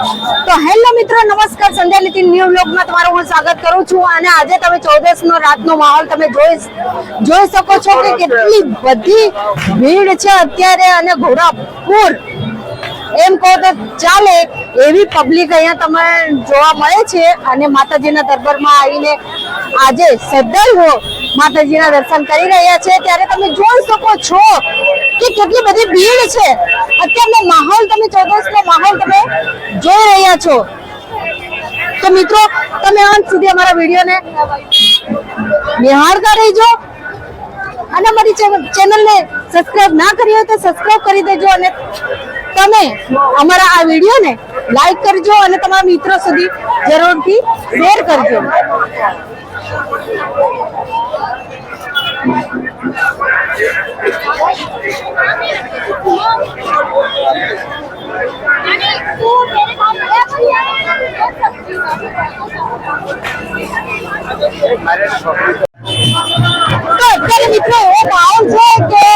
તો હેલો મિત્રો, નમસ્કાર. સંધ્યા નીતિ ન્યૂ વ્લોગમાં તમારું હું સ્વાગત કરું છું. અને આજે તમે 14 નો રાતનો માહોલ તમે જોઈ શકો છો કે કેટલી બધી ભીડ છે અત્યારે, અને ઘોડાપુર એમ કહો તો ચાલે એવી પબ્લિક અહીંયા તમે જોવા મળે છે. અને માતાજીના દરબારમાં આવીને આજે શ્રદ્ધાળુઓ માતાજીના દર્શન કરી રહ્યા છે. ત્યારે તમે જોઈ શકો છો કે કેટલી બધી ભીડ છે. અત્યારનો માહોલ તમે 14 નો માહોલ તમે જોઈ રહ્યા છો. તો મિત્રો, તમે અંત સુધી અમારા વિડીયોને નિહાળતા રહેજો. અને અમારી ચેનલને સબસ્ક્રાઇબ ના કરી હોય તો સબસ્ક્રાઇબ કરી દેજો. અને તમે અમારા આ વિડીયોને લાઈક કરજો અને તમારા મિત્રો સુધી જરૂરથી શેર કરજો. તો અત્યારે મિત્રો એવો માહોલ છે કે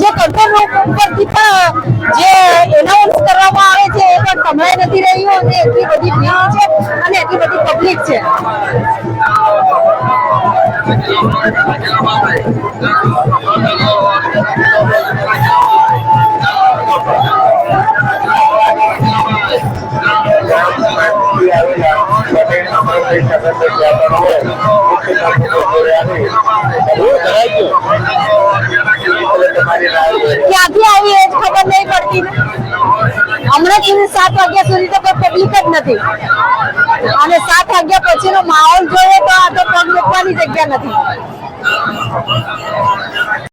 જે કંટ્રોલ રૂમ ઉપરથી પણ જે એનાઉન્સ કરવામાં આવે છે એ પણ સંભળાઈ નથી રહ્યું. અને એટલી બધી ભીડ છે અને એટલી બધી પબ્લિક છે. ક્યાંથી આવી એ જ ખબર નહીં પડતી. હમણાં સુધી 7 વાગ્યા સુધી તો કોઈ પબ્લિક જ નથી. અને 7 વાગ્યા પછીનો માહોલ જોઈએ તો આ તો પગ મૂકવાની જગ્યા નથી.